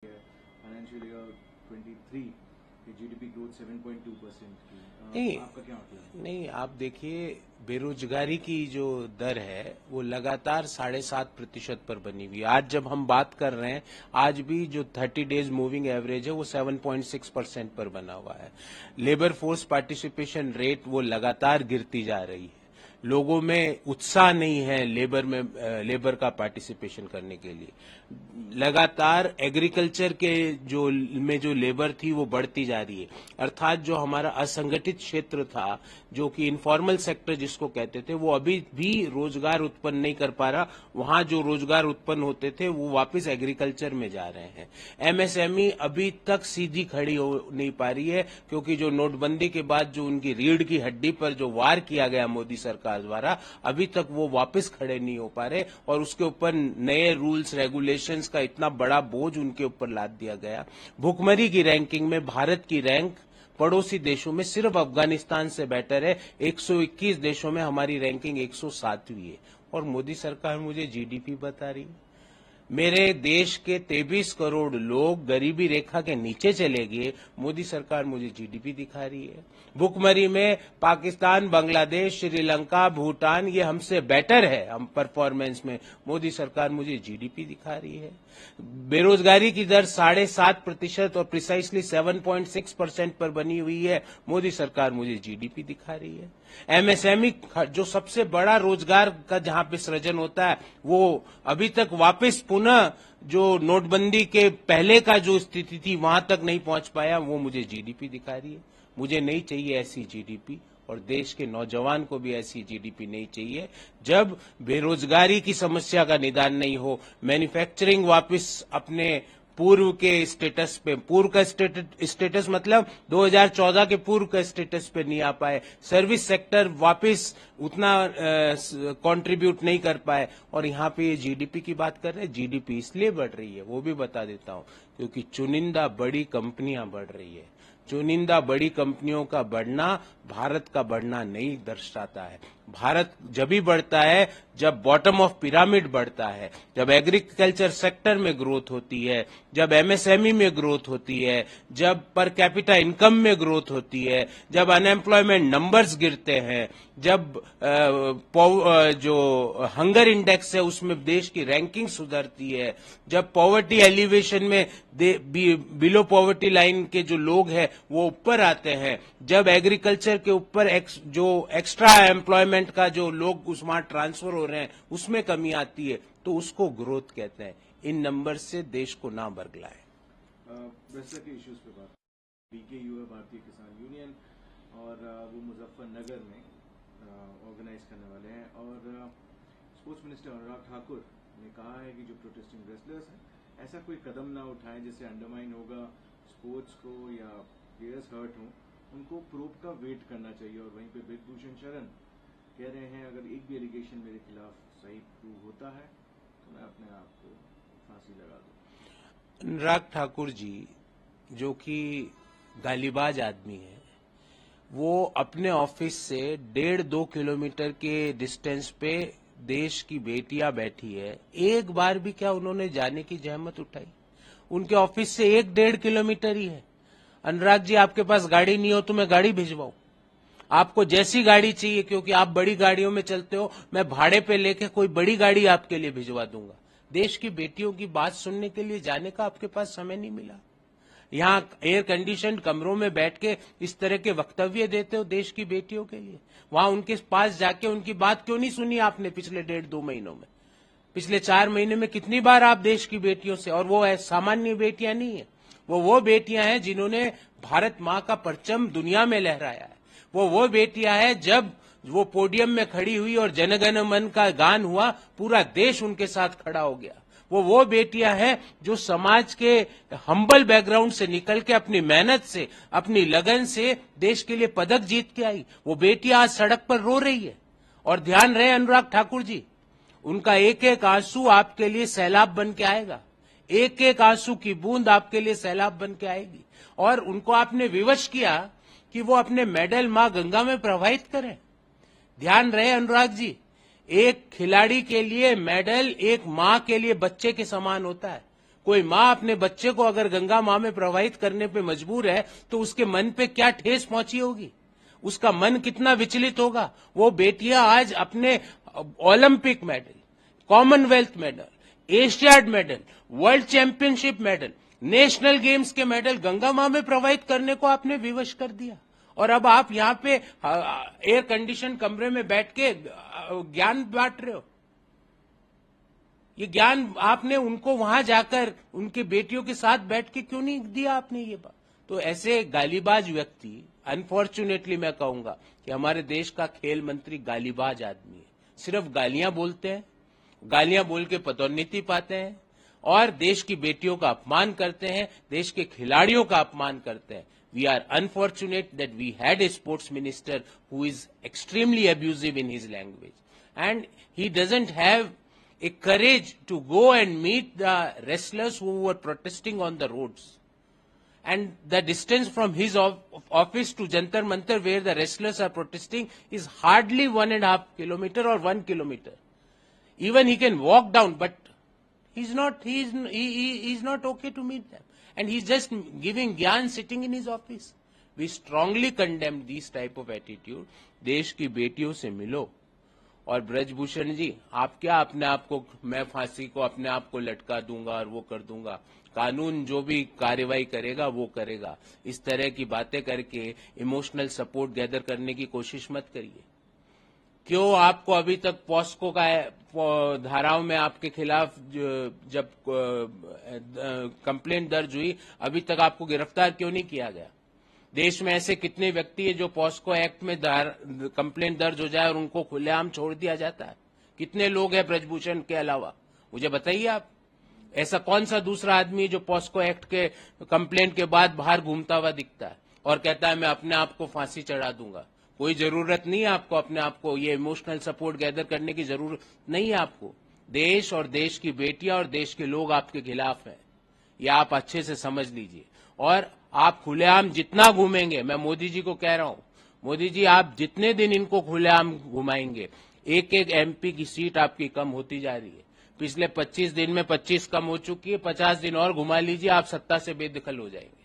Financial year 23 की GDP growth 7.2% की। नहीं आपका क्या मतलब है? नहीं, आप देखिए, बेरोजगारी की जो दर है वो लगातार 7.5% पर बनी हुई है। आज जब हम बात कर रहे हैं, आज भी जो 30 डेज मूविंग एवरेज है वो 7.6% पर बना हुआ है। लेबर फोर्स पार्टिसिपेशन रेट वो लगातार गिरती जा रही है। लोगों में उत्साह नहीं है लेबर का पार्टिसिपेशन करने के लिए। लगातार एग्रीकल्चर के जो लेबर थी वो बढ़ती जा रही है। अर्थात जो हमारा असंगठित क्षेत्र था, जो कि इनफॉर्मल सेक्टर जिसको कहते थे, वो अभी भी रोजगार उत्पन्न नहीं कर पा रहा। वहां जो रोजगार उत्पन्न होते थे वो वापस एग्रीकल्चर में जा रहे हैं। एमएसएमई अभी तक सीधी खड़ी हो नहीं पा रही है, क्योंकि जो नोटबंदी के बाद जो उनकी रीढ़ की हड्डी पर जो वार किया गया मोदी सरकार द्वारा, अभी तक वो वापस खड़े नहीं हो पा रहे, और उसके ऊपर नए रूल्स रेगुलेशंस का इतना बड़ा बोझ उनके ऊपर लाद दिया गया। भुखमरी की रैंकिंग में भारत की रैंक पड़ोसी देशों में सिर्फ अफगानिस्तान से बेटर है। 121 देशों में हमारी रैंकिंग 107वीं है, और मोदी सरकार मुझे जीडीपी बता रही है। मेरे देश के 23 करोड़ लोग गरीबी रेखा के नीचे चले गए, मोदी सरकार मुझे जीडीपी दिखा रही है। भुखमरी में पाकिस्तान, बांग्लादेश, श्रीलंका, भूटान ये हमसे बेटर है हम परफॉर्मेंस में, मोदी सरकार मुझे जीडीपी दिखा रही है। बेरोजगारी की दर 7.5% और प्रिसाइसली 7.6% पर बनी हुई है, मोदी सरकार मुझे जीडीपी दिखा रही है। एमएसएमई जो सबसे बड़ा रोजगार का जहां पे सृजन होता है, वो अभी तक वापस पुनः जो नोटबंदी के पहले का जो स्थिति थी वहां तक नहीं पहुंच पाया, वो मुझे जीडीपी दिखा रही है। मुझे नहीं चाहिए ऐसी जीडीपी, और देश के नौजवान को भी ऐसी जीडीपी नहीं चाहिए। जब बेरोजगारी की समस्या का निदान नहीं हो, मैन्युफैक्चरिंग वापस अपने पूर्व के स्टेटस पे, पूर्व का स्टेटस मतलब 2014 के पूर्व का स्टेटस पे नहीं आ पाए, सर्विस सेक्टर वापस उतना कंट्रीब्यूट नहीं कर पाए, और यहाँ पे ये जीडीपी की बात कर रहे हैं। जीडीपी इसलिए बढ़ रही है, वो भी बता देता हूँ, क्योंकि चुनिंदा बड़ी कंपनियां बढ़ रही है। चुनिंदा बड़ी कंपनियों का बढ़ना भारत का बढ़ना नहीं दर्शाता है। भारत जब भी बढ़ता है जब बॉटम ऑफ पिरामिड बढ़ता है, जब एग्रीकल्चर सेक्टर में ग्रोथ होती है, जब एमएसएमई में ग्रोथ होती है, जब पर कैपिटा इनकम में ग्रोथ होती है, जब अनएम्प्लॉयमेंट नंबर्स गिरते हैं, जब जो हंगर इंडेक्स है उसमें देश की रैंकिंग सुधरती है, जब पॉवर्टी एलिवेशन में बिलो पॉवर्टी लाइन के जो लोग हैं वो ऊपर आते हैं, जब एग्रीकल्चर के ऊपर जो एक्स्ट्रा एम्प्लॉयमेंट का जो लोग वहां ट्रांसफर हो रहे हैं उसमें कमी आती है, तो उसको ग्रोथ कहते हैं। इन नंबर से देश को ना बरगलाए। वैसे के इश्यूज पे बात, बीकेयू है भारतीय किसान यूनियन, और वो मुजफ्फरनगर में ऑर्गेनाइज करने वाले हैं, और स्पोर्ट्स मिनिस्टर अनुराग ठाकुर ने कहा है कि जो प्रोटेस्टिंग रेसलर्स हैं ऐसा कोई कदम ना उठाएं जिससे अंडरमाइन होगा स्पोर्ट्स को या प्लेयर्स हर्ट हों, उनको प्रूफ का वेट करना चाहिए। और वहीं पे ब्रिजभूषण शरण कह रहे हैं अगर एक भी एलिगेशन मेरे खिलाफ सही प्रूव होता है तो मैं अपने आप को फांसी लगा दूं। अनुराग ठाकुर जी जो कि गालीबाज आदमी है, वो अपने ऑफिस से 1.5-2 किलोमीटर के डिस्टेंस पे देश की बेटियां बैठी है, एक बार भी क्या उन्होंने जाने की जहमत उठाई? उनके ऑफिस से 1-1.5 किलोमीटर ही है। अनुराग जी, आपके पास गाड़ी नहीं हो तो मैं गाड़ी भिजवाऊं? आपको जैसी गाड़ी चाहिए, क्योंकि आप बड़ी गाड़ियों में चलते हो, मैं भाड़े पे लेके कोई बड़ी गाड़ी आपके लिए भिजवा दूंगा। देश की बेटियों की बात सुनने के लिए जाने का आपके पास समय नहीं मिला। यहाँ एयर कंडीशन कमरों में बैठ के इस तरह के वक्तव्य देते हो देश की बेटियों के लिए। वहां उनके पास जाके उनकी बात क्यों नहीं सुनी आपने पिछले 1.5-2 महीनों में? पिछले 4 महीने में कितनी बार आप देश की बेटियों से, और वो सामान्य बेटियां नहीं है, वो बेटियां हैं जिन्होंने भारत मां का परचम दुनिया में लहराया है। वो बेटियां हैं जब वो पोडियम में खड़ी हुई और जनगण मन का गान हुआ, पूरा देश उनके साथ खड़ा हो गया। वो बेटियां हैं जो समाज के हम्बल बैकग्राउंड से निकल के अपनी मेहनत से, अपनी लगन से देश के लिए पदक जीत के आई। वो बेटियां आज सड़क पर रो रही है। और ध्यान रहे अनुराग ठाकुर जी, उनका एक एक आंसू आपके लिए सैलाब बन के आएगा। एक एक आंसू की बूंद आपके लिए सैलाब बन के आएगी। और उनको आपने विवश किया कि वो अपने मेडल मां गंगा में प्रवाहित करें। ध्यान रहे अनुराग जी, एक खिलाड़ी के लिए मेडल एक मां के लिए बच्चे के समान होता है। कोई माँ अपने बच्चे को अगर गंगा माँ में प्रवाहित करने पे मजबूर है तो उसके मन पे क्या ठेस पहुंची होगी, उसका मन कितना विचलित होगा। वो बेटियां आज अपने Olympic medal, Commonwealth medal, Asiad medal, world championship medal, national games के मेडल गंगा माँ में प्रवाहित करने को आपने विवश कर दिया। और अब आप यहां पे एयर कंडीशन कमरे में बैठ के ज्ञान बांट रहे हो। ये ज्ञान आपने उनको वहां जाकर उनकी बेटियों के साथ बैठ के क्यों नहीं दिया आपने ये बात। तो ऐसे गालीबाज व्यक्ति, अनफॉर्चुनेटली मैं कहूंगा कि हमारे देश का खेल मंत्री गालीबाज आदमी है, सिर्फ गालियां बोलते हैं, गालियां बोल के पदोन्नति पाते हैं और देश की बेटियों का अपमान करते हैं, देश के खिलाड़ियों का अपमान करते हैं। We are unfortunate that we had a sports minister who is extremely abusive in his language, and he doesn't have a courage to go and meet the wrestlers who were protesting on the roads. And the distance from his office to Jantar Mantar, where the wrestlers are protesting, is hardly 1.5 kilometers or 1 kilometer. Even he can walk down, but he's not okay to meet them. And he's just giving gyan sitting in his office. We strongly condemn this type of attitude. देश की बेटियों से मिलो। और ब्रजभूषण जी, आप क्या अपने आप को, मैं फांसी को अपने आप को लटका दूंगा और वो कर दूंगा, कानून जो भी कार्रवाई करेगा वो करेगा। इस तरह की बातें करके इमोशनल सपोर्ट गैदर करने की कोशिश मत करिए। क्यों आपको अभी तक पॉस्को का धाराओं में आपके खिलाफ जब कंप्लेंट दर्ज हुई, अभी तक आपको गिरफ्तार क्यों नहीं किया गया? देश में ऐसे कितने व्यक्ति हैं जो पॉस्को एक्ट में कंप्लेंट दर्ज हो जाए और उनको खुलेआम छोड़ दिया जाता है? कितने लोग हैं ब्रजभूषण के अलावा? मुझे बताइए आप, ऐसा कौन सा दूसरा आदमी है जो पॉस्को एक्ट के कंप्लेंट के बाद बाहर घूमता हुआ दिखता है और कहता है मैं अपने आप को फांसी चढ़ा दूंगा? कोई जरूरत नहीं है आपको अपने आप को ये इमोशनल सपोर्ट गैदर करने की जरूरत नहीं है आपको। देश और देश की बेटियां और देश के लोग आपके खिलाफ हैं, ये आप अच्छे से समझ लीजिए। और आप खुलेआम जितना घूमेंगे, मैं मोदी जी को कह रहा हूं, मोदी जी आप जितने दिन इनको खुलेआम घुमाएंगे, एक एक एमपी की सीट आपकी कम होती जा रही है। पिछले 25 दिन में 25 कम हो चुकी है, 50 दिन और घुमा लीजिए, आप सत्ता से बेदखल हो जाएंगे।